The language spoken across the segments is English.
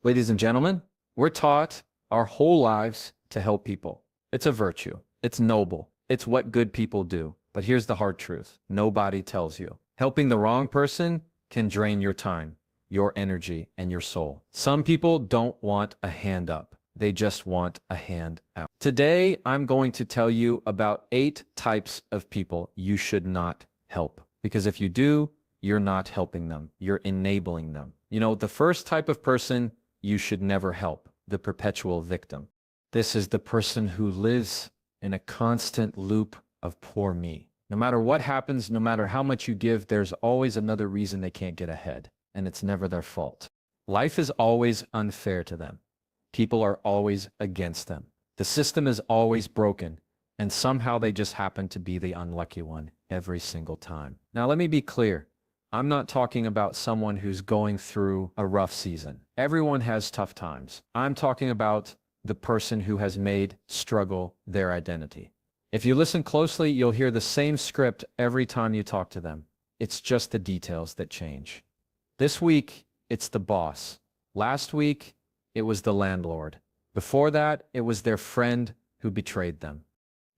Ladies and gentlemen, we're taught our whole lives to help people. It's a virtue. It's noble. It's what good people do. But here's the hard truth. Nobody tells you. Helping the wrong person can drain your time, your energy, and your soul. Some people don't want a hand up. They just want a hand out. Today, I'm going to tell you about 8 types of people you should not help. Because if you do, you're not helping them. You're enabling them. You know, the first type of person you should never help, the perpetual victim. This is the person who lives in a constant loop of poor me. No matter what happens, no matter how much you give, there's always another reason they can't get ahead, and it's never their fault. Life is always unfair to them. People are always against them. The system is always broken, and somehow they just happen to be the unlucky one every single time. Now, let me be clear. I'm not talking about someone who's going through a rough season. Everyone has tough times. I'm talking about the person who has made struggle their identity. If you listen closely, you'll hear the same script every time you talk to them. It's just the details that change. This week, it's the boss. Last week, it was the landlord. Before that, it was their friend who betrayed them.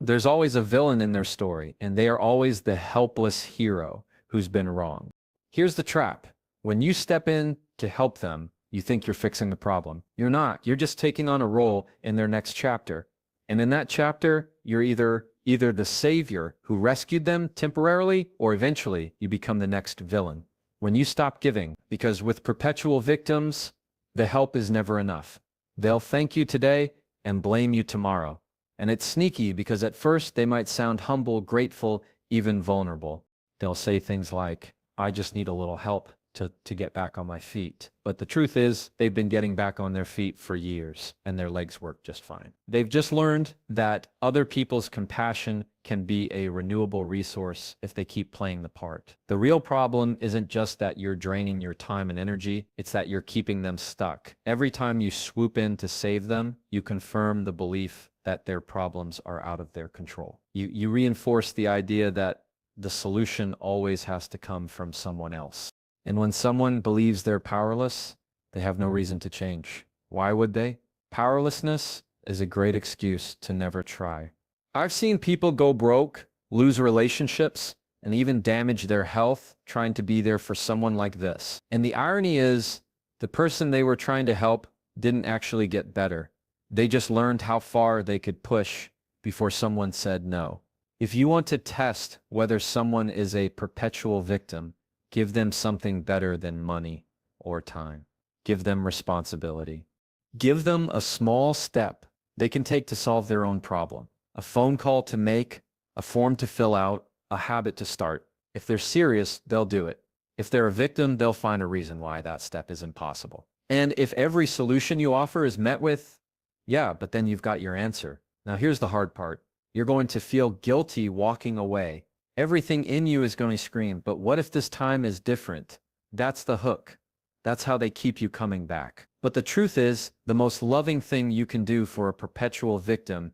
There's always a villain in their story, and they are always the helpless hero who's been wronged. Here's the trap. When you step in to help them, you think you're fixing the problem. You're not. You're just taking on a role in their next chapter. And in that chapter, you're either the savior who rescued them temporarily, or eventually you become the next villain. When you stop giving, because with perpetual victims, the help is never enough. They'll thank you today and blame you tomorrow. And it's sneaky because at first they might sound humble, grateful, even vulnerable. They'll say things like, I just need a little help to get back on my feet. But the truth is, they've been getting back on their feet for years, and their legs work just fine. They've just learned that other people's compassion can be a renewable resource if they keep playing the part. The real problem isn't just that you're draining your time and energy, it's that you're keeping them stuck. Every time you swoop in to save them, you confirm the belief that their problems are out of their control. You reinforce the idea that the solution always has to come from someone else. And when someone believes they're powerless, they have no reason to change. Why would they? Powerlessness is a great excuse to never try. I've seen people go broke, lose relationships, and even damage their health trying to be there for someone like this. And the irony is, the person they were trying to help didn't actually get better. They just learned how far they could push before someone said no. If you want to test whether someone is a perpetual victim, give them something better than money or time. Give them responsibility. Give them a small step they can take to solve their own problem. A phone call to make, a form to fill out, a habit to start. If they're serious, they'll do it. If they're a victim, they'll find a reason why that step is impossible. And if every solution you offer is met with, yeah, but then you've got your answer. Now here's the hard part. You're going to feel guilty walking away. Everything in you is going to scream, but what if this time is different? That's the hook. That's how they keep you coming back. But the truth is, the most loving thing you can do for a perpetual victim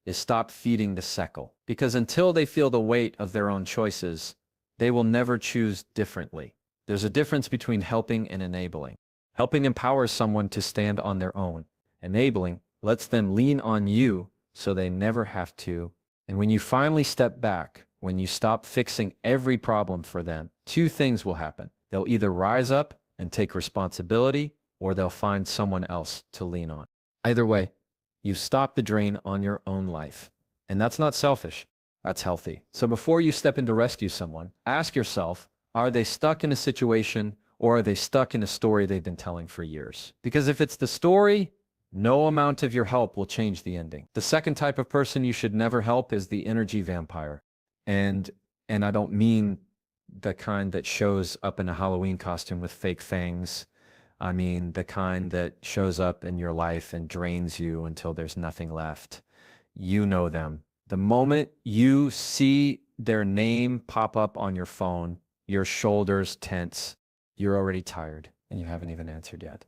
is stop feeding the sickle. Because until they feel the weight of their own choices, they will never choose differently. There's a difference between helping and enabling. Helping empowers someone to stand on their own. Enabling lets them lean on you so they never have to. And when you finally step back, when you stop fixing every problem for them, 2 things will happen. They'll either rise up and take responsibility, or they'll find someone else to lean on. Either way, you've stopped the drain on your own life. And that's not selfish, that's healthy. So before you step in to rescue someone, ask yourself, are they stuck in a situation, or are they stuck in a story they've been telling for years? Because if it's the story, no amount of your help will change the ending. The second type of person you should never help is the energy vampire. And I don't mean the kind that shows up in a Halloween costume with fake fangs. I mean the kind that shows up in your life and drains you until there's nothing left. You know them. The moment you see their name pop up on your phone, your shoulders tense. You're already tired and you haven't even answered yet.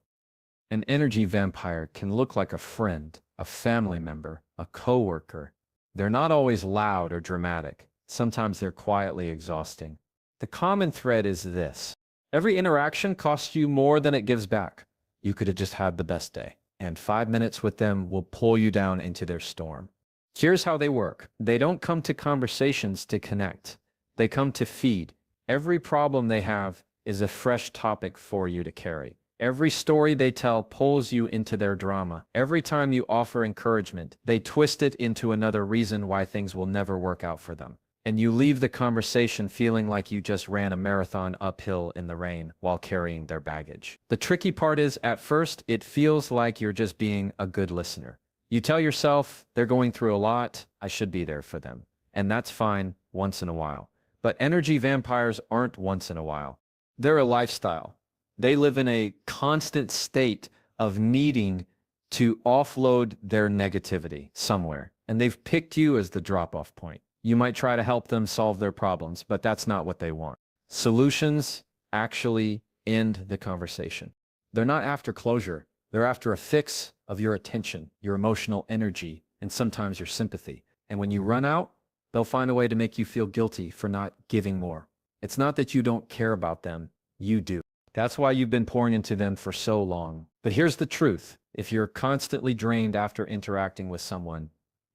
An energy vampire can look like a friend, a family member, a coworker. They're not always loud or dramatic. Sometimes they're quietly exhausting. The common thread is this. Every interaction costs you more than it gives back. You could have just had the best day. And 5 minutes with them will pull you down into their storm. Here's how they work. They don't come to conversations to connect. They come to feed. Every problem they have is a fresh topic for you to carry. Every story they tell pulls you into their drama. Every time you offer encouragement, they twist it into another reason why things will never work out for them. And you leave the conversation feeling like you just ran a marathon uphill in the rain while carrying their baggage. The tricky part is, at first, it feels like you're just being a good listener. You tell yourself, they're going through a lot, I should be there for them. And that's fine once in a while. But energy vampires aren't once in a while. They're a lifestyle. They live in a constant state of needing to offload their negativity somewhere. And they've picked you as the drop-off point. You might try to help them solve their problems, but that's not what they want. Solutions actually end the conversation. They're not after closure. They're after a fix of your attention, your emotional energy, and sometimes your sympathy. And when you run out, they'll find a way to make you feel guilty for not giving more. It's not that you don't care about them. You do. That's why you've been pouring into them for so long. But here's the truth. If you're constantly drained after interacting with someone,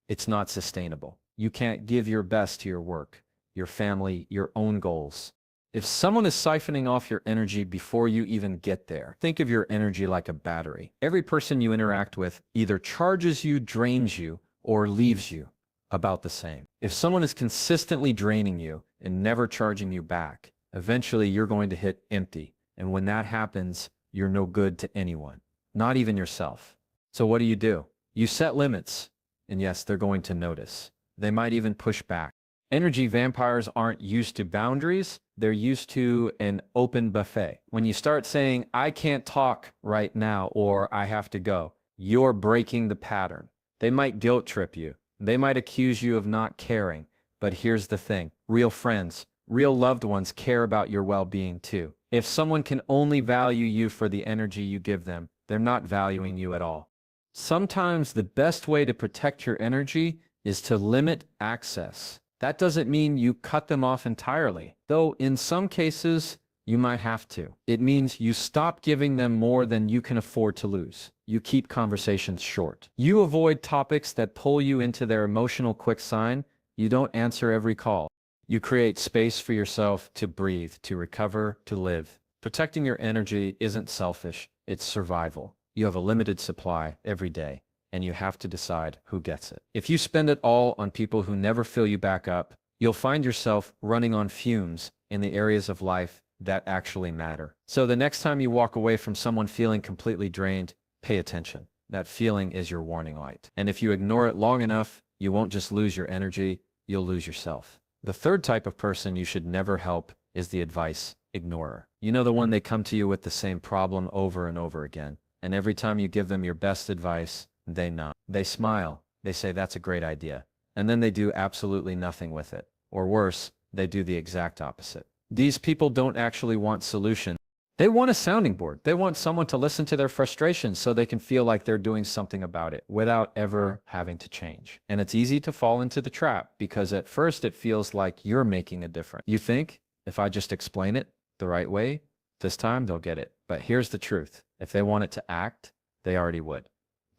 it's not sustainable. You can't give your best to your work, your family, your own goals. If someone is siphoning off your energy before you even get there, think of your energy like a battery. Every person you interact with either charges you, drains you, or leaves you about the same. If someone is consistently draining you and never charging you back, eventually you're going to hit empty. And when that happens, you're no good to anyone, not even yourself. So what do? You set limits. And yes, they're going to notice. They might even push back. Energy vampires aren't used to boundaries. They're used to an open buffet. When you start saying, I can't talk right now, or I have to go, you're breaking the pattern. They might guilt trip you. They might accuse you of not caring. But here's the thing. Real friends, real loved ones care about your well-being too. If someone can only value you for the energy you give them, they're not valuing you at all. Sometimes the best way to protect your energy is to limit access. That doesn't mean you cut them off entirely, though in some cases you might have to. It means you stop giving them more than you can afford to lose. You keep conversations short. You avoid topics that pull you into their emotional quicksand. You don't answer every call. You create space for yourself to breathe, to recover, to live. Protecting your energy isn't selfish, it's survival. You have a limited supply every day, and you have to decide who gets it. If you spend it all on people who never fill you back up, you'll find yourself running on fumes in the areas of life that actually matter. So the next time you walk away from someone feeling completely drained, pay attention. That feeling is your warning light. And if you ignore it long enough, you won't just lose your energy, you'll lose yourself. The third type of person you should never help is the advice ignorer. You know, the one they come to you with the same problem over and over again. And every time you give them your best advice, they nod. They smile. They say, that's a great idea. And then they do absolutely nothing with it. Or worse, they do the exact opposite. These people don't actually want solutions. They want a sounding board. They want someone to listen to their frustrations so they can feel like they're doing something about it without ever having to change. And it's easy to fall into the trap because at first it feels like you're making a difference. You think, if I just explain it the right way, this time they'll get it. But here's the truth. If they want it to act, they already would.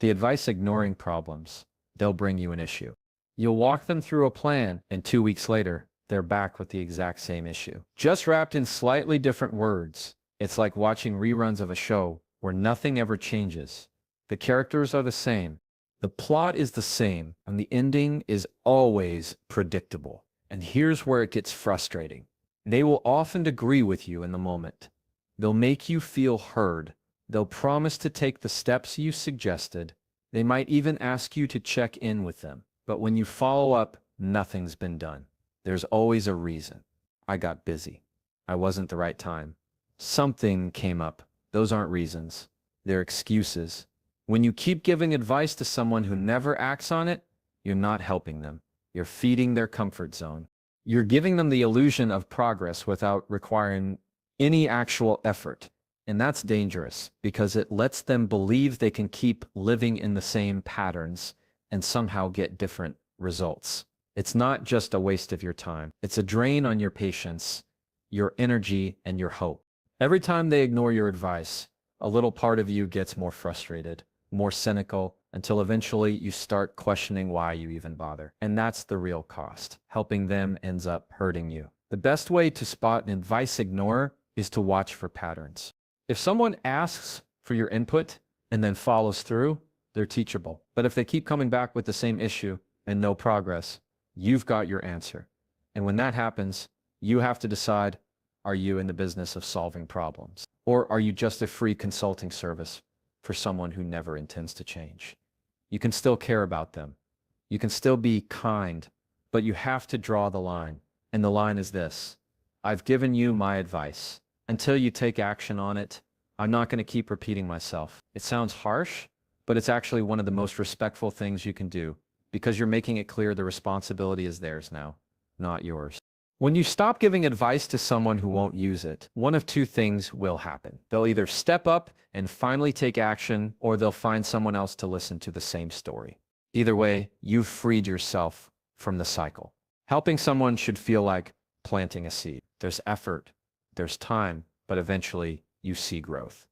The advice ignoring problems, they'll bring you an issue. You'll walk them through a plan, and 2 weeks later, they're back with the exact same issue. Just wrapped in slightly different words. It's like watching reruns of a show where nothing ever changes. The characters are the same, the plot is the same, and the ending is always predictable. And here's where it gets frustrating. They will often agree with you in the moment. They'll make you feel heard. They'll promise to take the steps you suggested. They might even ask you to check in with them. But when you follow up, nothing's been done. There's always a reason. I got busy. I wasn't the right time. Something came up. Those aren't reasons. They're excuses. When you keep giving advice to someone who never acts on it, you're not helping them. You're feeding their comfort zone. You're giving them the illusion of progress without requiring any actual effort. And that's dangerous because it lets them believe they can keep living in the same patterns and somehow get different results. It's not just a waste of your time. It's a drain on your patience, your energy, and your hope. Every time they ignore your advice, a little part of you gets more frustrated, more cynical, until eventually you start questioning why you even bother. And that's the real cost. Helping them ends up hurting you. The best way to spot an advice ignorer is to watch for patterns. If someone asks for your input and then follows through, they're teachable. But if they keep coming back with the same issue and no progress, you've got your answer. And when that happens, you have to decide, are you in the business of solving problems? Or are you just a free consulting service for someone who never intends to change? You can still care about them. You can still be kind, but you have to draw the line. And the line is this: I've given you my advice. Until you take action on it, I'm not going to keep repeating myself. It sounds harsh, but it's actually one of the most respectful things you can do, because you're making it clear the responsibility is theirs now, not yours. When you stop giving advice to someone who won't use it, one of two things will happen. They'll either step up and finally take action, or they'll find someone else to listen to the same story. Either way, you've freed yourself from the cycle. Helping someone should feel like planting a seed. There's effort, there's time, but eventually you see growth.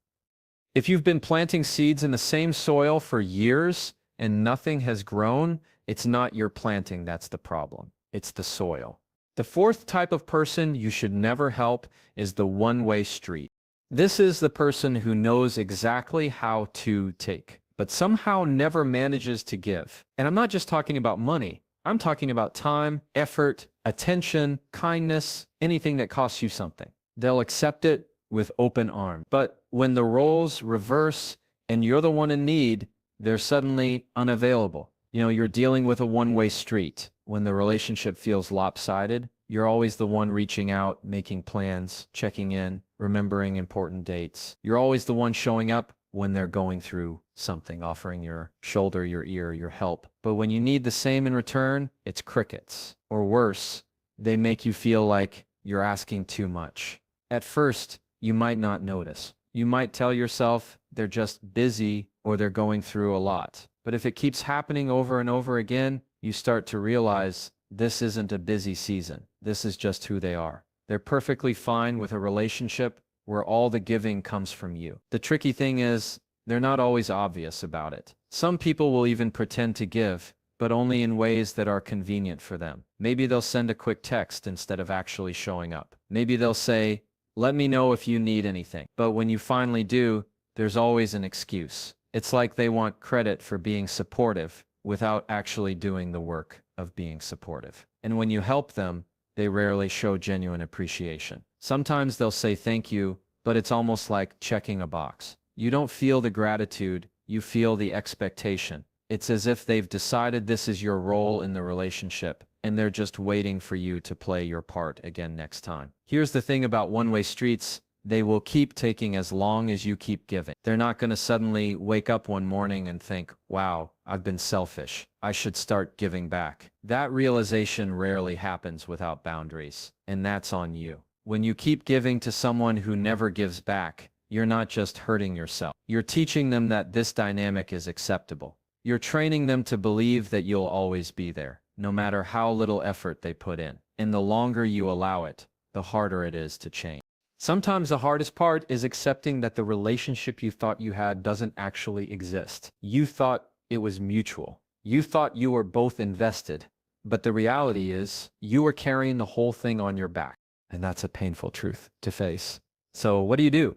If you've been planting seeds in the same soil for years and nothing has grown, it's not your planting that's the problem. It's the soil. The fourth type of person you should never help is the one-way street. This is the person who knows exactly how to take, but somehow never manages to give. And I'm not just talking about money. I'm talking about time, effort, attention, kindness, anything that costs you something. They'll accept it with open arms. But when the roles reverse and you're the one in need, they're suddenly unavailable. You're dealing with a one-way street. When the relationship feels lopsided, you're always the one reaching out, making plans, checking in, remembering important dates. You're always the one showing up when they're going through something, offering your shoulder, your ear, your help. But when you need the same in return, it's crickets. Or worse, they make you feel like you're asking too much. At first, you might not notice. You might tell yourself they're just busy or they're going through a lot. But if it keeps happening over and over again, you start to realize this isn't a busy season. This is just who they are. They're perfectly fine with a relationship where all the giving comes from you. The tricky thing is, they're not always obvious about it. Some people will even pretend to give, but only in ways that are convenient for them. Maybe they'll send a quick text instead of actually showing up. Maybe they'll say, "Let me know if you need anything." But when you finally do, there's always an excuse. It's like they want credit for being supportive without actually doing the work of being supportive. And when you help them, they rarely show genuine appreciation. Sometimes they'll say thank you, but it's almost like checking a box. You don't feel the gratitude, you feel the expectation. It's as if they've decided this is your role in the relationship, and they're just waiting for you to play your part again next time. Here's the thing about one-way streets: they will keep taking as long as you keep giving. They're not going to suddenly wake up one morning and think, wow, I've been selfish. I should start giving back. That realization rarely happens without boundaries, and that's on you. When you keep giving to someone who never gives back, you're not just hurting yourself. You're teaching them that this dynamic is acceptable. You're training them to believe that you'll always be there, no matter how little effort they put in. And the longer you allow it, the harder it is to change. Sometimes the hardest part is accepting that the relationship you thought you had doesn't actually exist. You thought it was mutual. You thought you were both invested, but the reality is you were carrying the whole thing on your back. And that's a painful truth to face. So what do?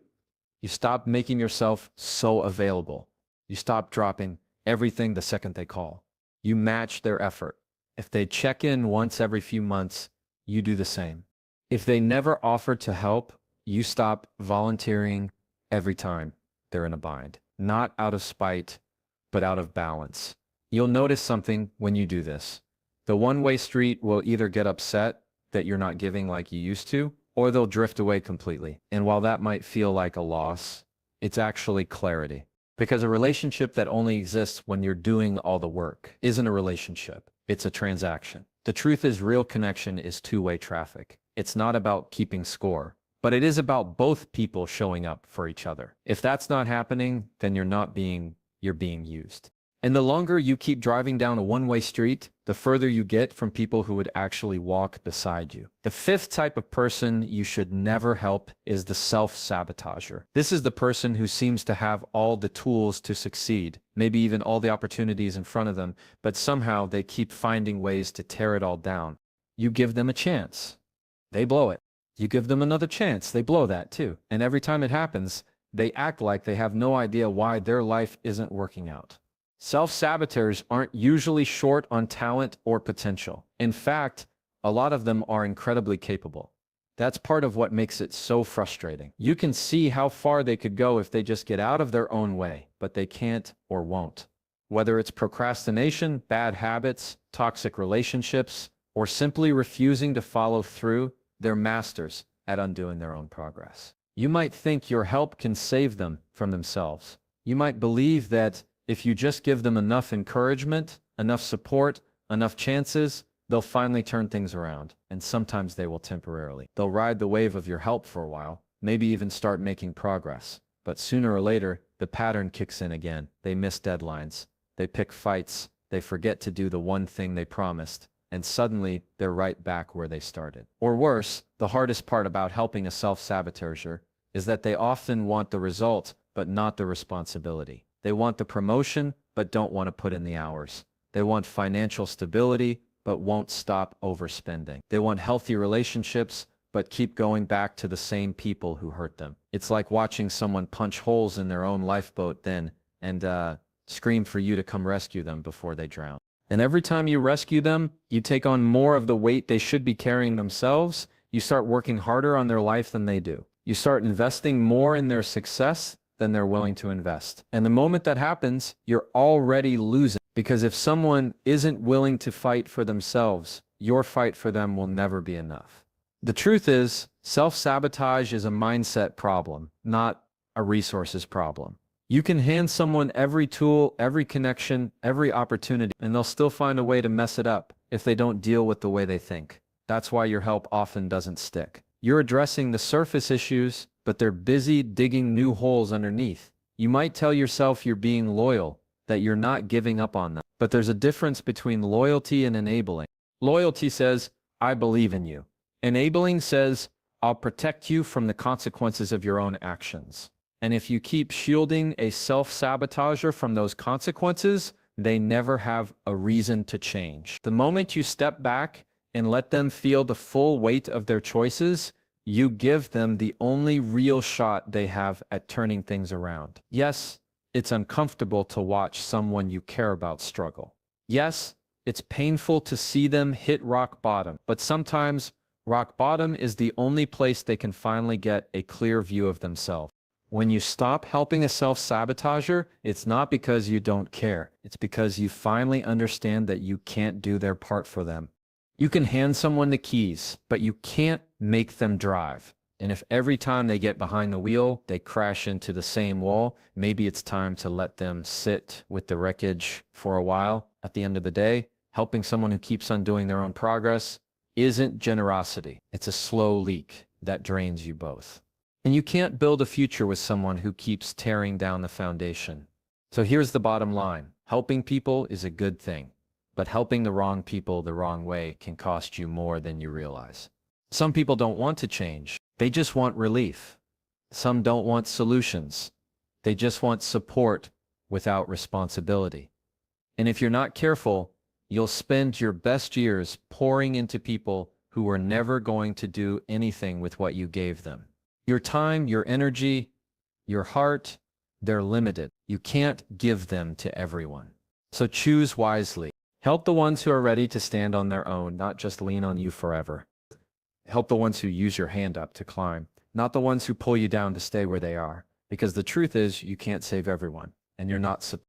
You stop making yourself so available. You stop dropping everything the second they call. You match their effort. If they check in once every few months, you do the same. If they never offer to help, you stop volunteering every time they're in a bind. Not out of spite, but out of balance. You'll notice something when you do this. The one-way street will either get upset that you're not giving like you used to, or they'll drift away completely. And while that might feel like a loss, it's actually clarity. Because a relationship that only exists when you're doing all the work isn't a relationship. It's a transaction. The truth is, real connection is two-way traffic. It's not about keeping score, but it is about both people showing up for each other. If that's not happening, then you're being used. And the longer you keep driving down a one-way street, the further you get from people who would actually walk beside you. The fifth type of person you should never help is the self-sabotager. This is the person who seems to have all the tools to succeed, maybe even all the opportunities in front of them, but somehow they keep finding ways to tear it all down. You give them a chance, they blow it. You give them another chance, they blow that too. And every time it happens, they act like they have no idea why their life isn't working out. Self-saboteurs aren't usually short on talent or potential. In fact, a lot of them are incredibly capable. That's part of what makes it so frustrating. You can see how far they could go if they just get out of their own way, but they can't or won't. Whether it's procrastination, bad habits, toxic relationships, or simply refusing to follow through, they're masters at undoing their own progress. You might think your help can save them from themselves. You might believe that if you just give them enough encouragement, enough support, enough chances, they'll finally turn things around. And sometimes they will temporarily. They'll ride the wave of your help for a while, maybe even start making progress. But sooner or later, the pattern kicks in again. They miss deadlines. They pick fights. They forget to do the one thing they promised. And suddenly, they're right back where they started. Or worse, the hardest part about helping a self-sabotager is that they often want the result, but not the responsibility. They want the promotion, but don't want to put in the hours. They want financial stability, but won't stop overspending. They want healthy relationships, but keep going back to the same people who hurt them. It's like watching someone punch holes in their own lifeboat and scream for you to come rescue them before they drown. And every time you rescue them, you take on more of the weight they should be carrying themselves. You start working harder on their life than they do. You start investing more in their success than they're willing to invest. And the moment that happens, you're already losing. Because if someone isn't willing to fight for themselves, your fight for them will never be enough. The truth is, self-sabotage is a mindset problem, not a resources problem. You can hand someone every tool, every connection, every opportunity, and they'll still find a way to mess it up if they don't deal with the way they think. That's why your help often doesn't stick. You're addressing the surface issues, but they're busy digging new holes underneath. You might tell yourself you're being loyal, that you're not giving up on them. But there's a difference between loyalty and enabling. Loyalty says, I believe in you. Enabling says, I'll protect you from the consequences of your own actions. And if you keep shielding a self-sabotager from those consequences, they never have a reason to change. The moment you step back and let them feel the full weight of their choices, you give them the only real shot they have at turning things around. Yes, it's uncomfortable to watch someone you care about struggle. Yes, it's painful to see them hit rock bottom, but sometimes rock bottom is the only place they can finally get a clear view of themselves. When you stop helping a self-sabotager, it's not because you don't care. It's because you finally understand that you can't do their part for them. You can hand someone the keys, but you can't make them drive. And if every time they get behind the wheel, they crash into the same wall, maybe it's time to let them sit with the wreckage for a while. At the end of the day, helping someone who keeps on doing their own progress isn't generosity. It's a slow leak that drains you both. And you can't build a future with someone who keeps tearing down the foundation. So here's the bottom line. Helping people is a good thing, but helping the wrong people the wrong way can cost you more than you realize. Some people don't want to change. They just want relief. Some don't want solutions. They just want support without responsibility. And if you're not careful, you'll spend your best years pouring into people who are never going to do anything with what you gave them. Your time, your energy, your heart, they're limited. You can't give them to everyone. So choose wisely. Help the ones who are ready to stand on their own, not just lean on you forever. Help the ones who use your hand up to climb, not the ones who pull you down to stay where they are. Because the truth is, you can't save everyone, and you're not supposed